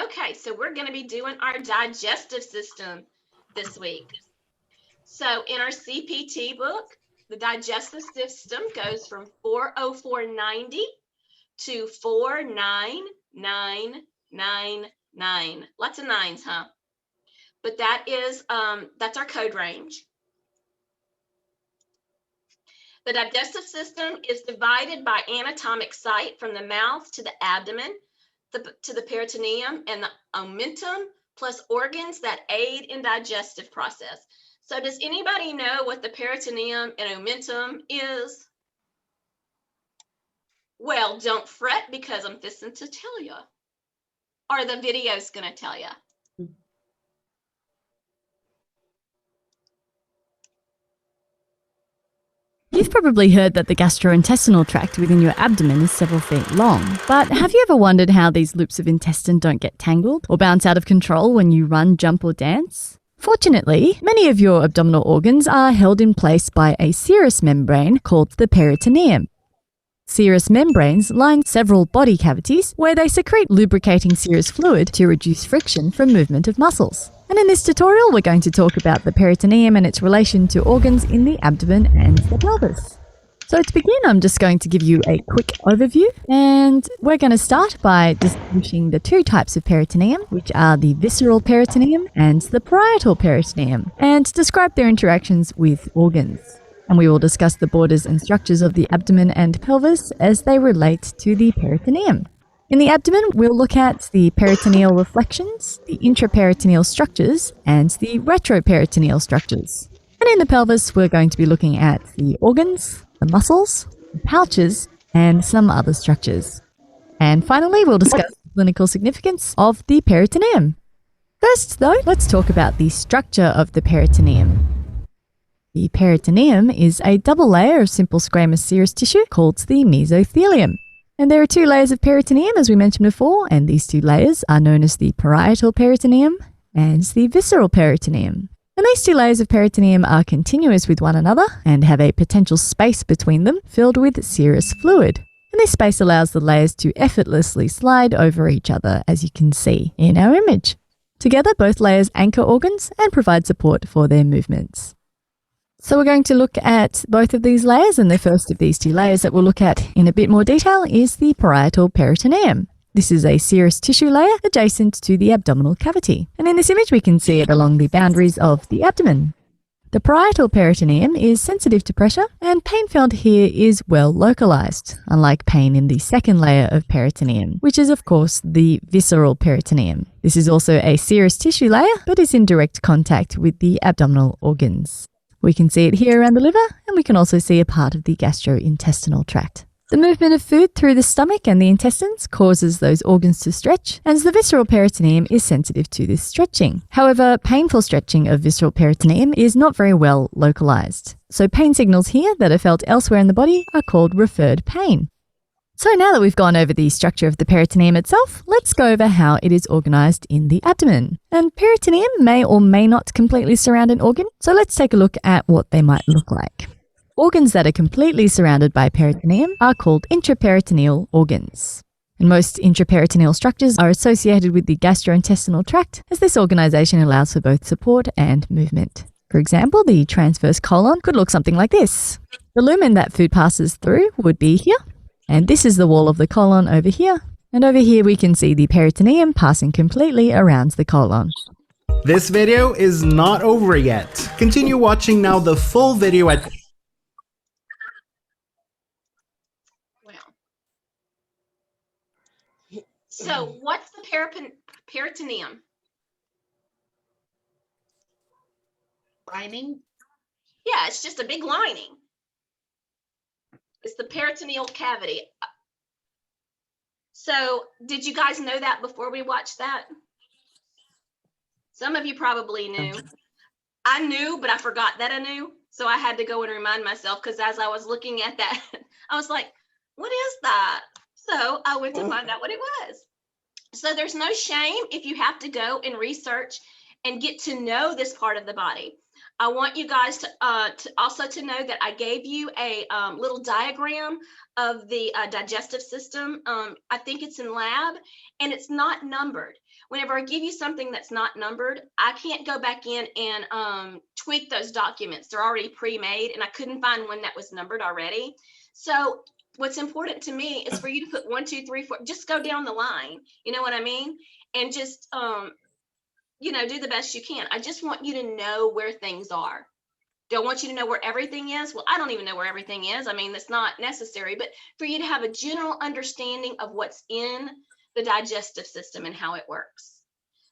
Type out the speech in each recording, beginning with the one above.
Okay, so we're going to be doing our digestive system this week. So in our CPT book, the digestive system goes from 40490 to 49999. Lots of nines, huh? But that is that's our code range. The digestive system is divided by anatomic site from the mouth to the abdomen, to the peritoneum and the omentum, plus organs that aid in digestive process. So does anybody know what the peritoneum and omentum is? Well, don't fret because I'm fixing to tell you, or the video's gonna tell you. You've probably heard that the gastrointestinal tract within your abdomen is several feet long, but have you ever wondered how these loops of intestine don't get tangled or bounce out of control when you run, jump or dance? Fortunately, many of your abdominal organs are held in place by a serous membrane called the peritoneum. Serous membranes line several body cavities where they secrete lubricating serous fluid to reduce friction from movement of muscles. And in this tutorial, we're going to talk about the peritoneum and its relation to organs in the abdomen and the pelvis. So to begin, I'm just going to give you a quick overview, and we're going to start by distinguishing the two types of peritoneum, which are the visceral peritoneum and the parietal peritoneum, and describe their interactions with organs. And we will discuss the borders and structures of the abdomen and pelvis as they relate to the peritoneum. In the abdomen, we'll look at the peritoneal reflections, the intraperitoneal structures, and the retroperitoneal structures. And in the pelvis, we're going to be looking at the organs, the muscles, the pouches, and some other structures. And finally, we'll discuss the clinical significance of the peritoneum. First, though, let's talk about the structure of the peritoneum. The peritoneum is a double layer of simple squamous serous tissue called the mesothelium. And there are two layers of peritoneum, as we mentioned before, and these two layers are known as the parietal peritoneum and the visceral peritoneum. And these two layers of peritoneum are continuous with one another and have a potential space between them filled with serous fluid. And this space allows the layers to effortlessly slide over each other, as you can see in our image. Together, both layers anchor organs and provide support for their movements. So we're going to look at both of these layers, and the first of these two layers that we'll look at in a bit more detail is the parietal peritoneum. This is a serous tissue layer adjacent to the abdominal cavity. And in this image, we can see it along the boundaries of the abdomen. The parietal peritoneum is sensitive to pressure, and pain felt here is well localized, unlike pain in the second layer of peritoneum, which is of course the visceral peritoneum. This is also a serous tissue layer, but is in direct contact with the abdominal organs. We can see it here around the liver, and we can also see a part of the gastrointestinal tract. The movement of food through the stomach and the intestines causes those organs to stretch, and the visceral peritoneum is sensitive to this stretching. However, painful stretching of visceral peritoneum is not very well localized. So pain signals here that are felt elsewhere in the body are called referred pain. So now that we've gone over the structure of the peritoneum itself, let's go over how it is organized in the abdomen. And peritoneum may or may not completely surround an organ, so let's take a look at what they might look like. Organs that are completely surrounded by peritoneum are called intraperitoneal organs. And most intraperitoneal structures are associated with the gastrointestinal tract, as this organization allows for both support and movement. For example, the transverse colon could look something like this. The lumen that food passes through would be here. And this is the wall of the colon over here. And over here we can see the peritoneum passing completely around the colon. This video is not over yet. Continue watching now the full video at... So what's the peritoneum? Lining? Yeah, it's just a big lining. It's the peritoneal cavity. So did you guys know that before we watched that? Some of you probably knew. I knew, but I forgot that I knew. So I had to go and remind myself, because as I was looking at that, I was like, what is that? So I went to find out what it was. So there's no shame if you have to go and research and get to know this part of the body. I want you guys to also to know that I gave you a little diagram of the digestive system. I think it's in lab, and it's not numbered. Whenever I give you something that's not numbered, I can't go back in and tweak those documents. They're already pre-made, and I couldn't find one that was numbered already. So what's important to me is for you to put 1, 2, 3, 4, just go down the line. You know what I mean? And just you know, do the best you can. I just want you to know where things are. Don't want you to know where everything is. Well, I don't even know where everything is. I mean, that's not necessary, but for you to have a general understanding of what's in the digestive system and how it works.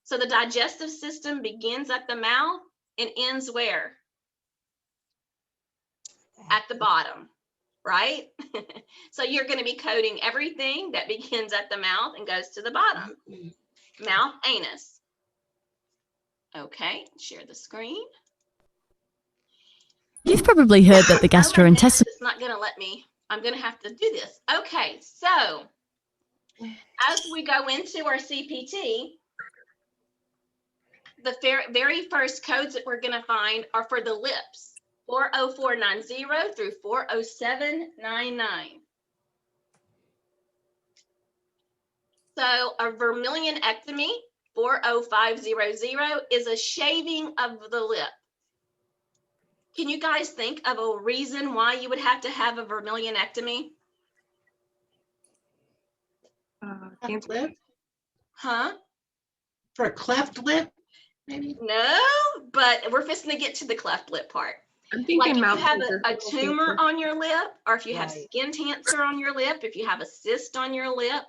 So the digestive system begins at the mouth and ends where? At the bottom, right? So you're going to be coding everything that begins at the mouth and goes to the bottom. Mouth, anus. Okay, share the screen. You've probably heard that the gastrointestinal. It's not going to let me. I'm going to have to do this. Okay, so as we go into our CPT, the very first codes that we're going to find are for the lips, 40490 through 40799. So a vermilionectomy, 40500, is a shaving of the lip. Can you guys think of a reason why you would have to have a vermilionectomy? Cleft lip? Huh? For a cleft lip, maybe? No, but we're fixing to get to the cleft lip part. I'm Like thinking if you mouth have cancer. a tumor on your lip, or if you have Right. skin cancer on your lip, if you have a cyst on your lip,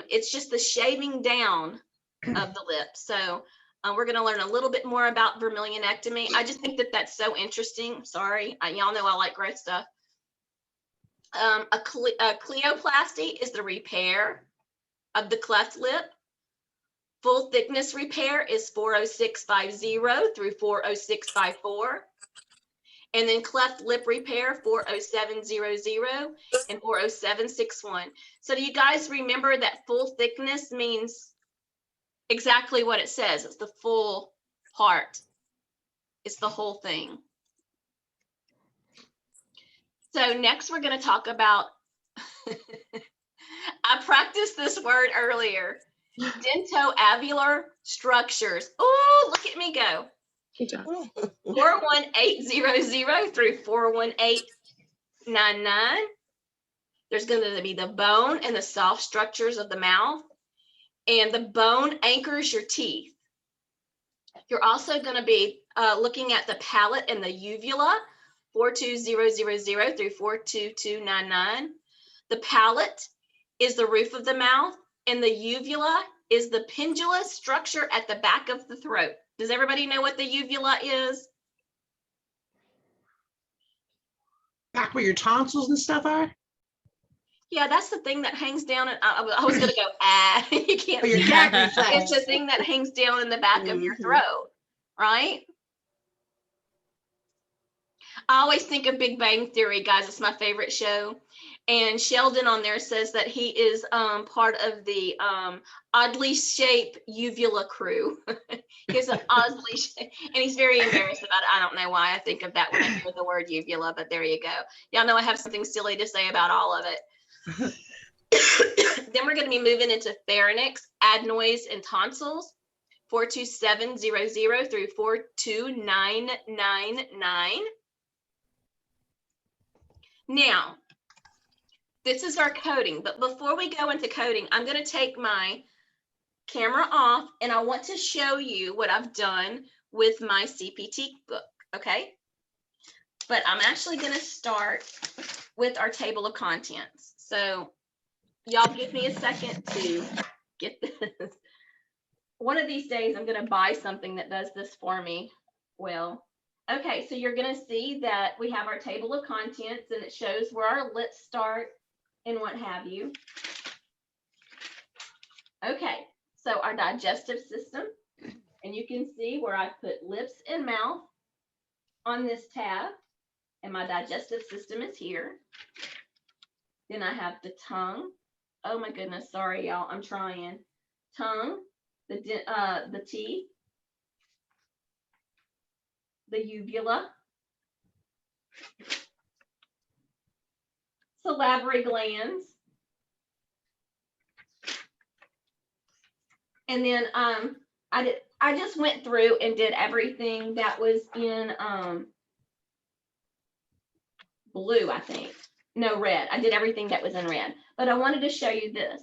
it's just the shaving down of the lip. So we're going to learn a little bit more about vermilionectomy. I just think that that's so interesting. Sorry, y'all know I like growth stuff. A cleoplasty is the repair of the cleft lip. Full thickness repair is 40650 through 40654. And then cleft lip repair, 40700 and 40761. So do you guys remember that full thickness means exactly what it says? It's the full part. It's the whole thing. So next we're going to talk about, I practiced this word earlier, dentoalveolar structures. Oh, look at me go. Good job. 41800 through 41899. There's going to be the bone and the soft structures of the mouth, and the bone anchors your teeth. You're also going to be looking at the palate and the uvula, 42000 through 42299. The palate is the roof of the mouth, and the uvula is the pendulous structure at the back of the throat. Does everybody know what the uvula is? Back where your tonsils and stuff are? Yeah, that's the thing that hangs down. And I was going to go, ah, you can't Or your see gag that. reflex? It's the thing that hangs down in the back of your Mhm. throat, right? I always think of Big Bang Theory, guys. It's my favorite show. And Sheldon on there says that he is part of the oddly shaped uvula crew. He's an oddly shaped, and he's very embarrassed about it. I don't know why I think of that when I hear the word uvula, but there you go. Y'all know I have something silly to say about all of it. Then we're going to be moving into pharynx, adenoids, and tonsils, 42700 through 42999. Now, this is our coding, but before we go into coding, I'm going to take my camera off and I want to show you what I've done with my CPT book, okay? But I'm actually going to start with our table of contents. So y'all give me a second to get this. One of these days, I'm going to buy something that does this for me. Well, okay, so you're going to see that we have our table of contents and it shows where our lips start and what have you. Okay, so our digestive system, and you can see where I put lips and mouth on this tab, and my digestive system is here. Then I have the tongue. Oh my goodness, sorry y'all, I'm trying. Tongue, the teeth, the uvula, salivary glands, and then I just went through and did everything that was in blue, I think. No, red. I did everything that was in red. But I wanted to show you this.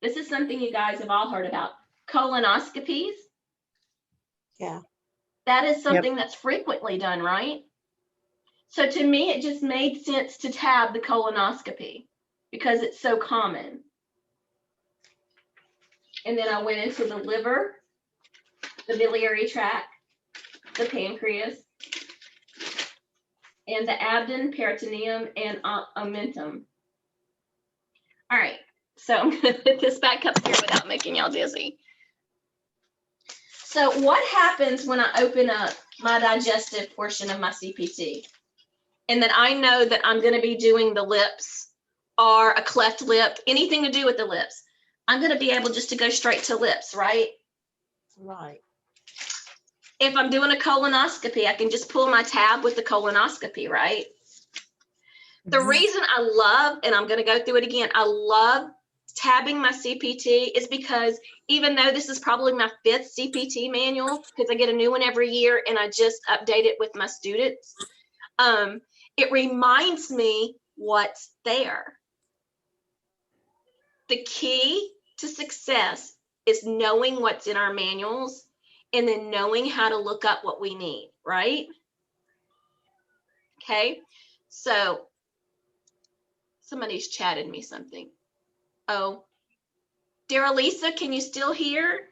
This is something you guys have all heard about. Colonoscopies. Yeah. That is something that's frequently done, right? So to me, it just made sense to tab the colonoscopy because it's so common. And then I went into the liver, the biliary tract, the pancreas, and the abdomen, peritoneum, and omentum. All right, so I'm gonna put this back up here without making y'all dizzy. So what happens when I open up my digestive portion of my CPT? And that I know that I'm gonna be doing the lips or a cleft lip, anything to do with the lips. I'm gonna be able just to go straight to lips, right? Right. If I'm doing a colonoscopy, I can just pull my tab with the colonoscopy, right? The reason I love, and I'm going to go through it again, I love tabbing my CPT is because even though this is probably my 5th CPT manual, because I get a new one every year and I just update it with my students, it reminds me what's there. The key to success is knowing what's in our manuals and then knowing how to look up what we need, right? Okay, so somebody's chatted me something. Oh, dear Lisa, can you still hear?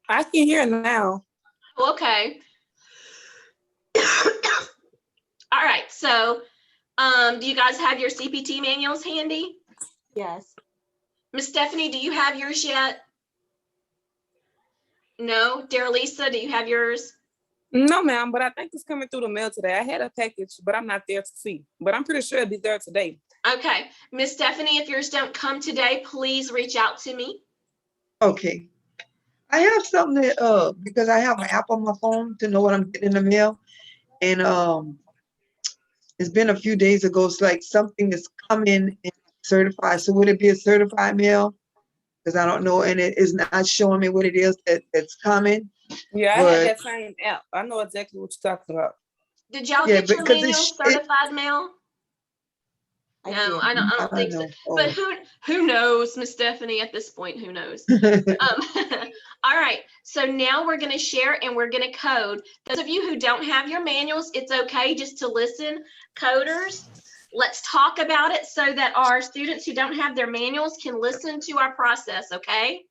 I can hear now. Okay. All right, so do you guys have your CPT manuals handy? Yes. Miss Stephanie, do you have yours yet? No? Dear Lisa, do you have yours? No, ma'am, but I think it's coming through the mail today. I had a package, but I'm not there to see. But I'm pretty sure it'll be there today. Okay. Miss Stephanie, if yours don't come today, please reach out to me. Okay. I have something that because I have an app on my phone to know what I'm getting in the mail. And it's been a few days ago. It's like something is coming and certified. So would it be a certified mail? Because I don't know, and it is not showing me what it is that's coming. Yeah, I But- had that same app. I know exactly what you're talking about. Did y'all Yeah, get your because manual certified mail? I No, did. I don't think so. But who knows, Miss Stephanie, at this point, who knows? All right, so now we're going to share and we're going to code. Those of you who don't have your manuals, it's okay just to listen. Coders, let's talk about it so that our students who don't have their manuals can listen to our process, okay?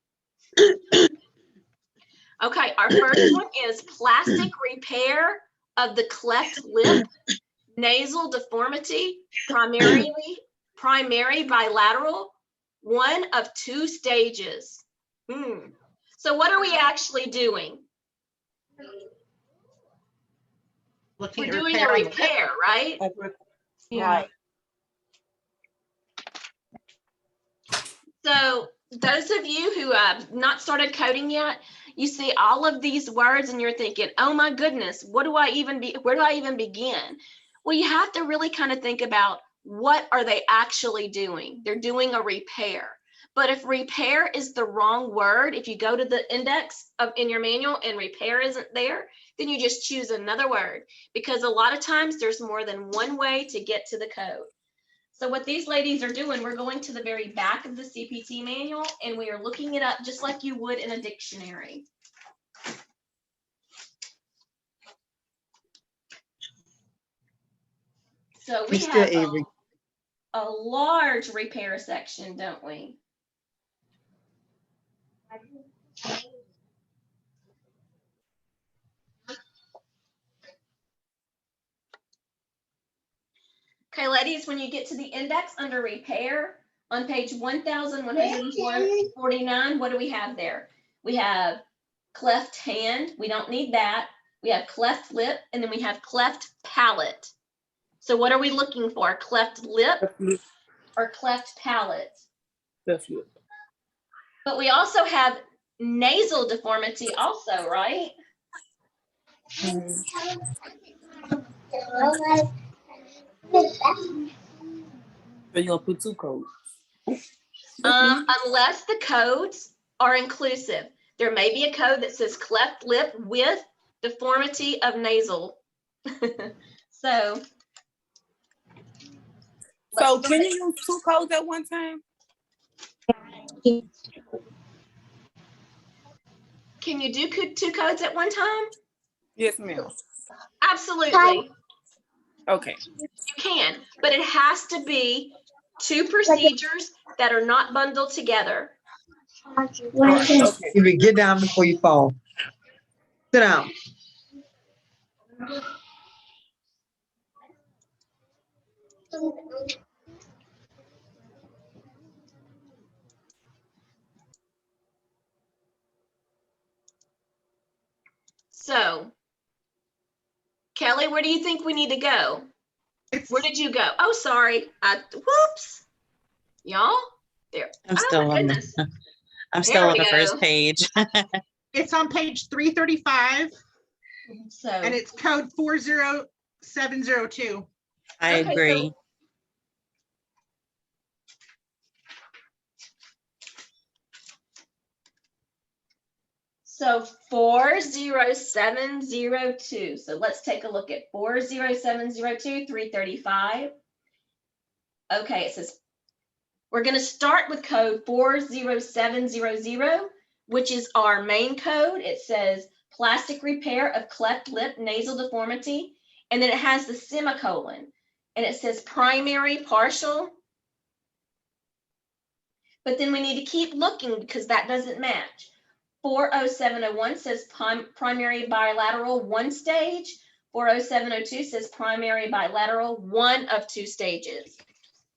Okay, our first one is plastic repair of the cleft lip, nasal deformity, primary bilateral, 1 of 2 stages. So what are we actually doing? Looking We're at doing repair a on the lip. repair, right? Right. So those of you who have not started coding yet, you see all of these words and you're thinking, oh my goodness, where do I even begin? Well, you have to really kind of think about what are they actually doing? They're doing a repair. But if repair is the wrong word, if you go to the index in your manual and repair isn't there, then you just choose another word, because a lot of times there's more than one way to get to the code. So what these ladies are doing, we're going to the very back of the CPT manual and we are looking it up just like you would in a dictionary. So we Mr. have Avery. a large repair section, don't we? Okay, ladies, when you get to the index under repair on page 1149, what do we have there? We have cleft hand. We don't need that. We have cleft lip, and then we have cleft palate. So what are we looking for? Cleft lip, or cleft palate. Cleft lip. But we also have nasal deformity also, right? So you're gonna put 2 codes. Unless the codes are inclusive. There may be a code that says cleft lip with deformity of nasal. So So let's can look you use 2 codes at one time? can you do 2 codes at one time? Yes, ma'am. Absolutely, Okay. you can, but it has to be 2 procedures that are not bundled together. Okay. If you get down before you fall. Sit down. So, Kelly, where do you think we need to go? Where did you go? Oh, sorry. Whoops. Y'all, there. I'm Oh, still my on goodness. the, I'm There still on we the go. first page. It's on page 335 So, and it's code 40702. I okay, agree. So 40702. So let's take a look at 40702, 335. Okay, it says we're going to start with code 40700, which is our main code. It says plastic repair of cleft lip nasal deformity. And then it has the semicolon. And it says primary partial. But then we need to keep looking because that doesn't match. 40701 says primary bilateral 1 stage. 40702 says primary bilateral 1 of 2 stages.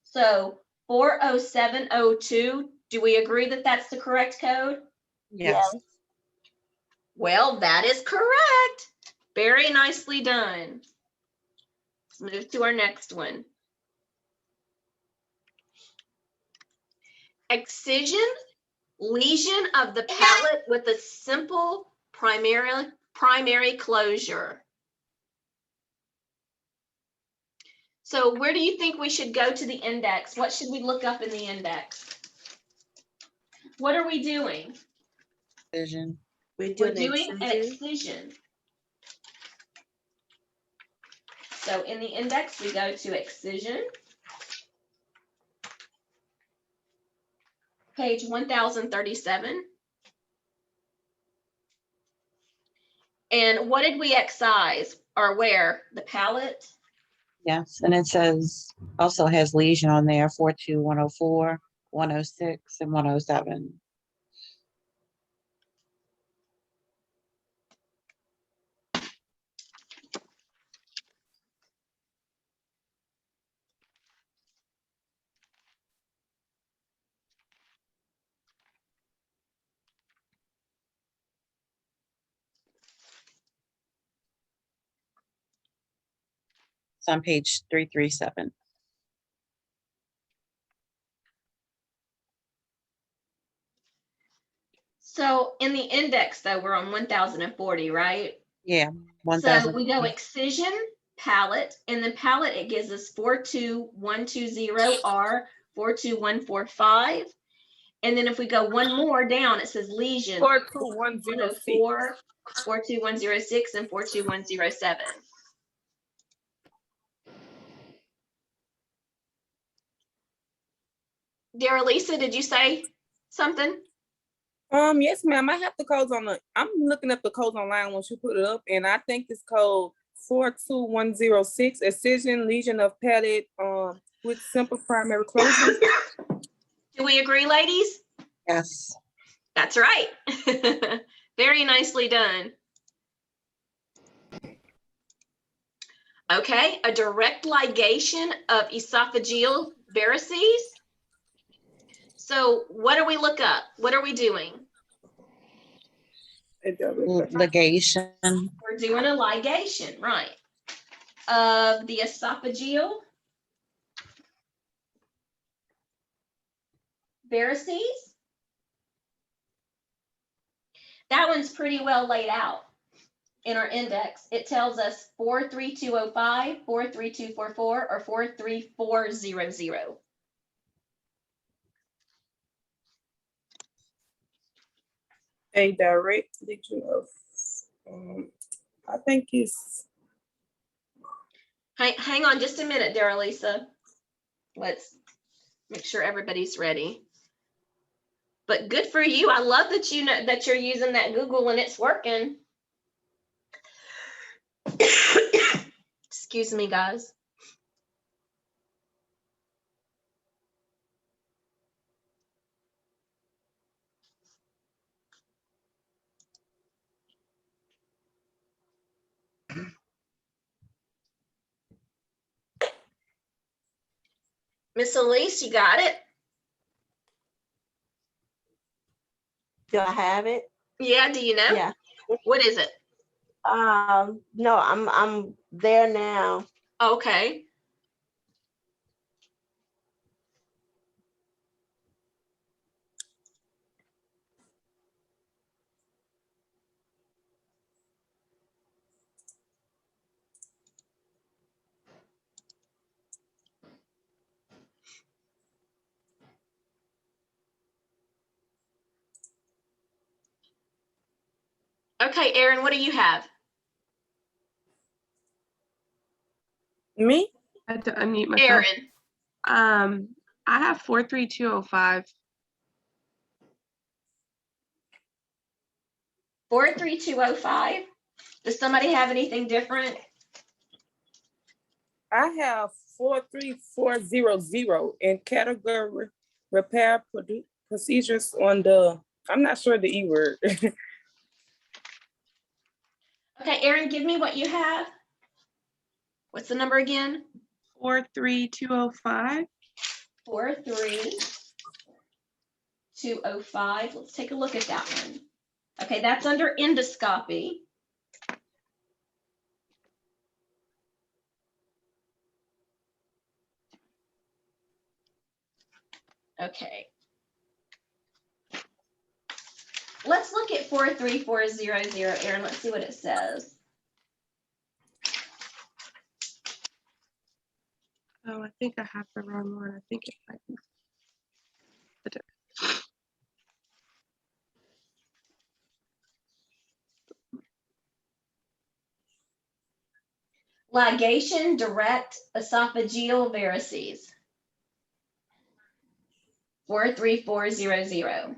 So 40702, do we agree that that's the correct code? Yes. Well, that is correct. Very nicely done. Let's move to our next one. Excision, lesion of the palate with a simple primary closure. So where do you think we should go to the index? What should we look up in the index? What are we doing? Vision. We're doing an excision. So in the index, we go to excision. Page 1037. And what did we excise or where? The palate? Yes. And it says, also has lesion on there, 42104, 106, and 107. It's on page 337. So in the index, though, we're on 1040, right? Yeah. So 1000. we go excision, palate, and then palate, it gives us 42120R, 42145. And then if we go one more down, it says lesion, 42106. 4, 42106, and 42107. Dear Lisa, did you say something? Yes, ma'am. I have the codes on the. I'm looking up the codes online once you put it up, and I think it's code 42106. Excision, lesion of palate, with simple primary closure. Do we agree, ladies? Yes. That's right. Very nicely done. Okay, a direct ligation of esophageal varices. So what do we look up? What are we doing? Ligation. We're doing a ligation, right, of the esophageal varices. That one's pretty well laid out in our index. It tells us 43205, 43244, or 43400. A direct lesion of, I think it's, Hang on just a minute, Dara Lisa. Let's make sure everybody's ready. But good for you. I love that you know that you're using that Google and it's working. Excuse me, guys. Miss Elise, you got it? Do I have it? Yeah, do you know? Yeah. What is it? No, I'm there now. Okay. Okay, Erin, what do you have? me? I had to unmute myself. Erin. I have 43205. 43205. Does somebody have anything different? I have 43400 in category repair procedures on the, I'm not sure the E word. Okay, Erin, give me what you have. What's the number again? 43205. 43205. Let's take a look at that one. Okay, that's under endoscopy. Okay. Let's look at 43400, Erin. Let's see what it says. Oh, I think I have the wrong one. I think it might be. Ligation direct esophageal varices. 43400.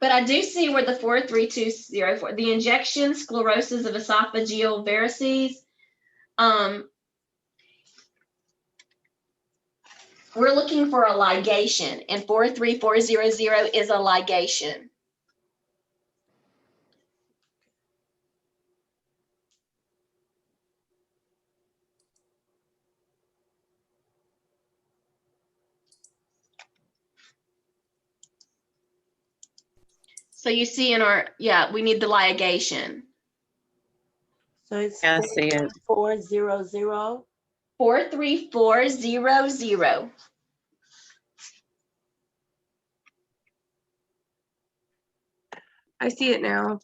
But I do see where the 43204, the injection sclerosis of esophageal varices, we're looking for a ligation, and 43400 is a ligation. So you see in our, yeah, we need the ligation. So it's Yeah, I see it. 400. 43400. I see it now.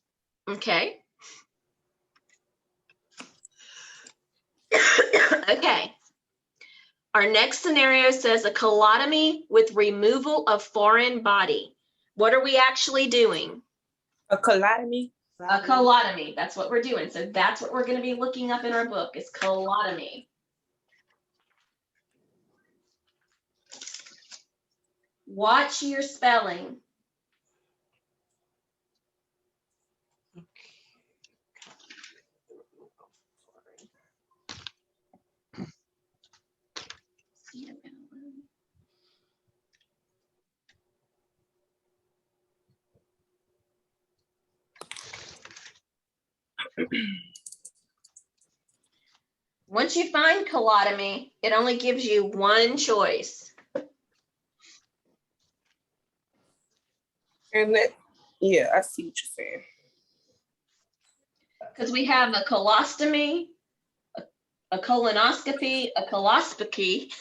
Okay. Okay. Our next scenario says a colotomy with removal of foreign body. What are we actually doing? A colotomy. A colotomy. That's what we're doing. So that's what we're going to be looking up in our book is colotomy. Watch your spelling. Once you find colotomy, it only gives you one choice. And Yeah, I see what you're saying. Because we have a colostomy, a colonoscopy, a coloscopy.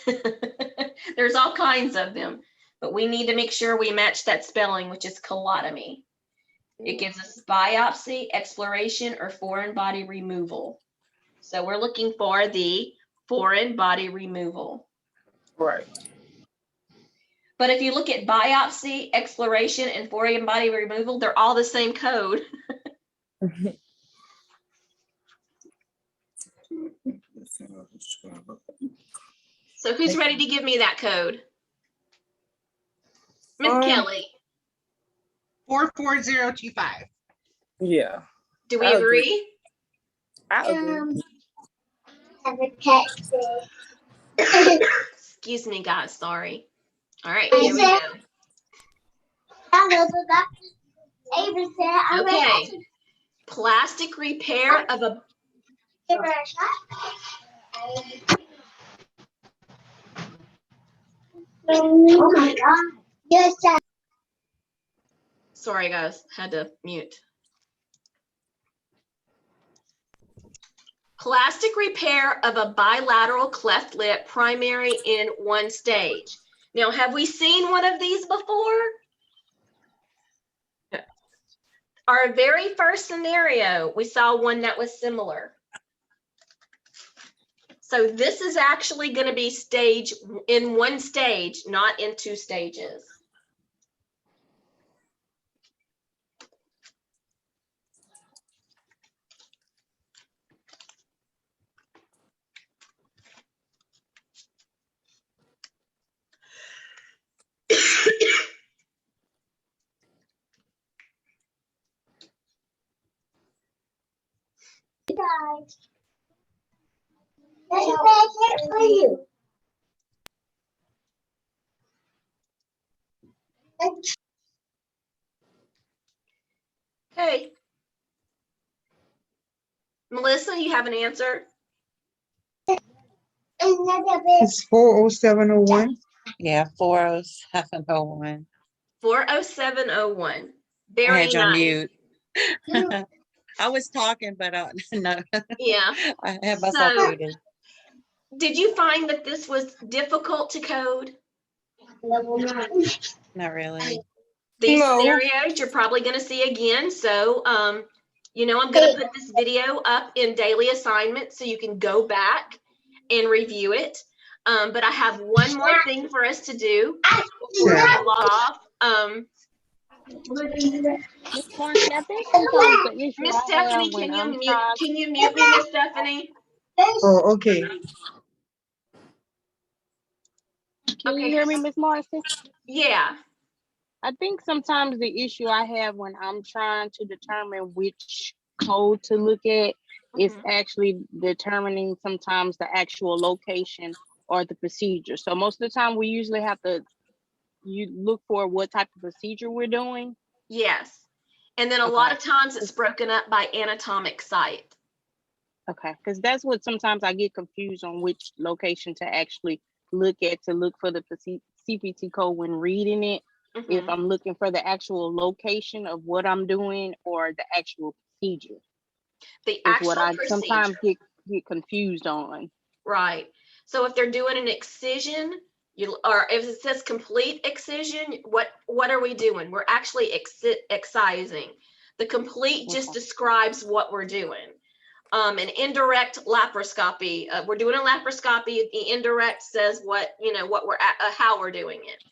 There's all kinds of them, but we need to make sure we match that spelling, which is colotomy. It gives us biopsy, exploration, or foreign body removal. So we're looking for the foreign body removal. Right. But if you look at biopsy, exploration, and foreign body removal, they're all the same code. So who's ready to give me that code? Miss Kelly, 44025. Yeah. do we I agree. agree? I agree. Excuse me, guys, sorry. All right, here we go. Okay. Plastic repair of a Oh my God. Yes, sir. sorry guys, had to mute. Plastic repair of a bilateral cleft lip, primary in one stage. Now, have we seen one of these before? Our very first scenario, we saw one that was similar. So this is actually going to be stage in one stage, not in two stages. There's a packet for you. Okay. Melissa, you have an answer? It's 40701. Yeah, 40701. 40701. I Very had you on nice. mute. I was talking, but no, Yeah. I had myself So, muted. did you find that this was difficult to code? Not really. These No. scenarios you're probably going to see again. So, you know, I'm going to put this video up in daily assignments so you can go back and review it. But I have one more thing for us to do before we log off. Miss Marcy, I think sometimes the issue Miss I Stephanie, have when can you I'm mute? trying. Can you mute me, Miss Stephanie? Oh, okay. Can you hear me, Miss Marcy? Yeah. I think sometimes the issue I have when I'm trying to determine which code to look at is actually determining sometimes the actual location or the procedure. So most of the time we usually have to look for what type of procedure we're doing. Yes. And then a lot of times it's broken up by anatomic site. Okay, because that's what sometimes I get confused on which location to actually look at to look for the CPT code when reading it. If I'm looking for the actual location of what I'm doing or the actual procedure. The actual what I procedure. sometimes get confused on. Right. So if they're doing an excision, or if it says complete excision, what are we doing? We're actually excising. The complete just describes what we're doing. An indirect laparoscopy, we're doing a laparoscopy. The indirect says what we're at, how we're doing it.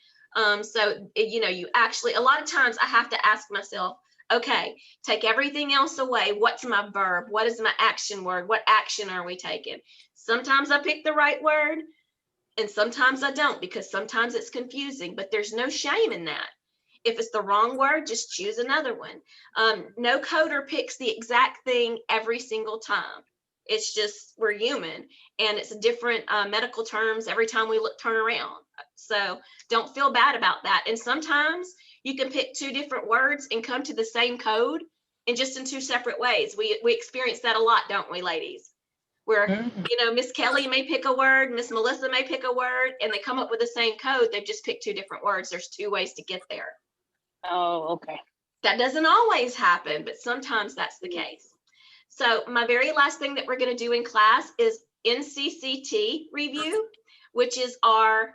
So you actually, a lot of times I have to ask myself, okay, take everything else away. What's my verb? What is my action word? What action are we taking? Sometimes I pick the right word and sometimes I don't, because sometimes it's confusing, but there's no shame in that. If it's the wrong word, just choose another one. No coder picks the exact thing every single time. It's just, we're human, and it's different medical terms every time we turn around. So don't feel bad about that. And sometimes you can pick two different words and come to the same code, and just in two separate ways. We experience that a lot, don't we, ladies? Where, Miss Kelly may pick a word, Miss Melissa may pick a word, and they come up with the same code. They've just picked two different words. There's two ways to get there. Oh, okay. That doesn't always happen, but sometimes that's the case. So my very last thing that we're going to do in class is NCCT review, which is our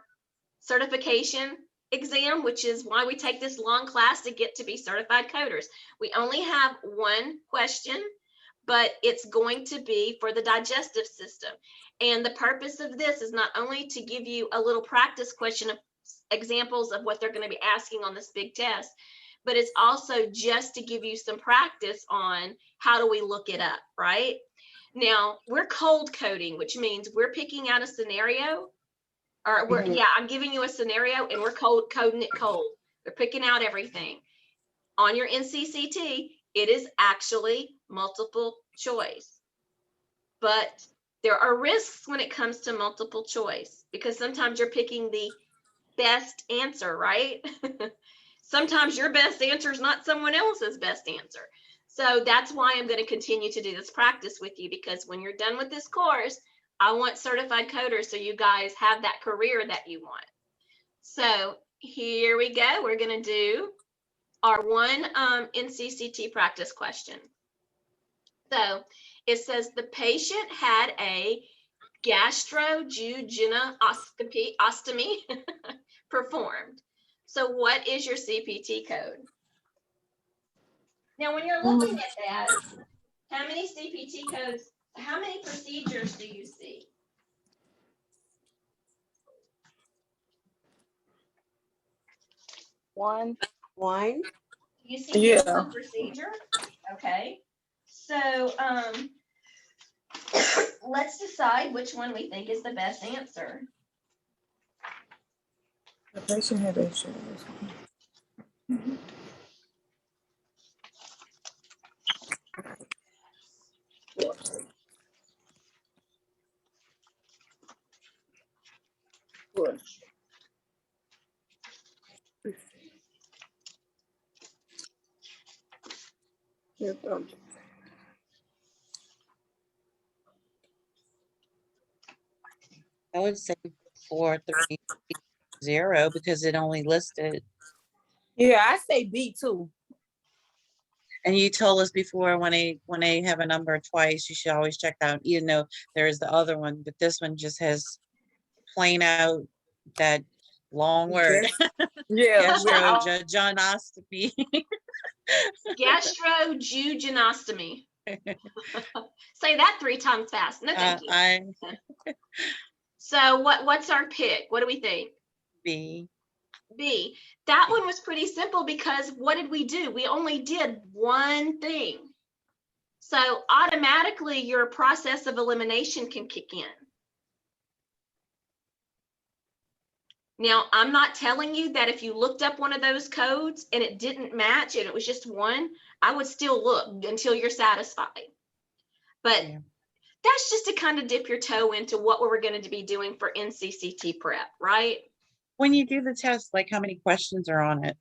certification exam, which is why we take this long class to get to be certified coders. We only have one question, but it's going to be for the digestive system. And the purpose of this is not only to give you a little practice question of examples of what they're going to be asking on this big test, but it's also just to give you some practice on how do we look it up, right? Now, we're cold coding, which means we're picking out a scenario, or I'm giving you a scenario and we're coding it cold. We're picking out everything. On your NCCT, it is actually multiple choice. But there are risks when it comes to multiple choice, because sometimes you're picking the best answer, right? Sometimes your best answer is not someone else's best answer. So that's why I'm going to continue to do this practice with you, because when you're done with this course, I want certified coders so you guys have that career that you want. So here we go. We're going to do our one NCCT practice question. So it says the patient had a gastrointestinal performed. So what is your CPT code? Now, when you're looking at that, how many CPT codes, how many procedures do you see? One. You see Yeah. one procedure? Okay. So let's decide which one we think is the best answer. The patient had insurance. I would say 430 because it only listed. Yeah, I say B too. And you told us before when they have a number twice, you should always check that out, even though there is the other one, but this one just has plain out that long word. Yeah. Gastrointestinal. Gastrointestinal. Say that 3 times fast. No, thank you. So what's our pick? What do we think? B. B. That one was pretty simple because what did we do? We only did one thing. So automatically your process of elimination can kick in. Now, I'm not telling you that if you looked up one of those codes and it didn't match and it was just one, I would still look until you're satisfied. But that's just to kind of dip your toe into what we're going to be doing for NCCT prep, right? When you do the test, like how many questions are on it?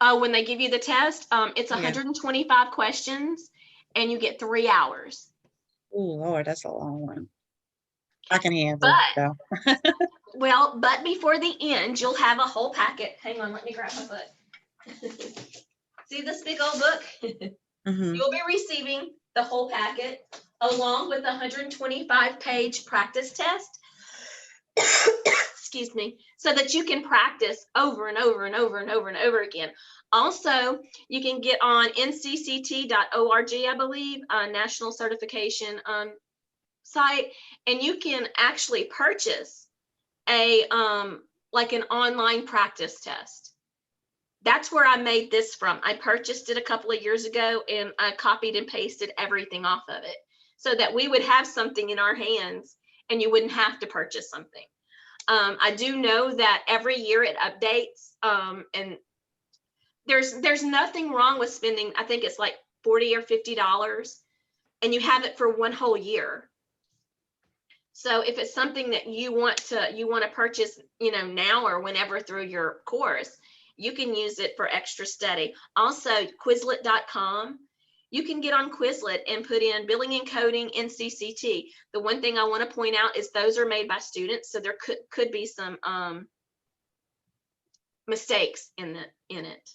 When they give you the test, it's 125 questions and you get 3 hours. Oh, Lord, that's a long one. I can handle it though. Well, but before the end, you'll have a whole packet. Hang on, let me grab my book. See this big old book? You'll be receiving the whole packet along with the 125-page practice test. Excuse me, so that you can practice over and over and over and over and over again. Also, you can get on ncct.org, I believe, national certification site, and you can actually purchase a like an online practice test. That's where I made this from. I purchased it a couple of years ago and I copied and pasted everything off of it so that we would have something in our hands and you wouldn't have to purchase something. I do know that every year it updates, and there's nothing wrong with spending, I think it's like $40 or $50, and you have it for one whole year. So if it's something that you want to purchase, now or whenever through your course, you can use it for extra study. Also, Quizlet.com. You can get on Quizlet and put in billing and coding NCCT. The one thing I want to point out is those are made by students, so there could be some mistakes in it.